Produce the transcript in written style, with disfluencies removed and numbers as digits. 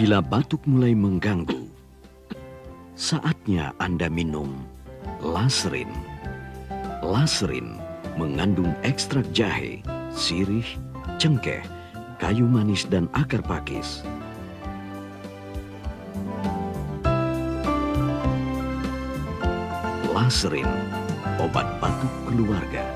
Bila batuk mulai mengganggu, saatnya Anda minum Laserin. Laserin mengandung ekstrak jahe, sirih, cengkeh, kayu manis, dan akar pakis. Laserin, obat batuk keluarga.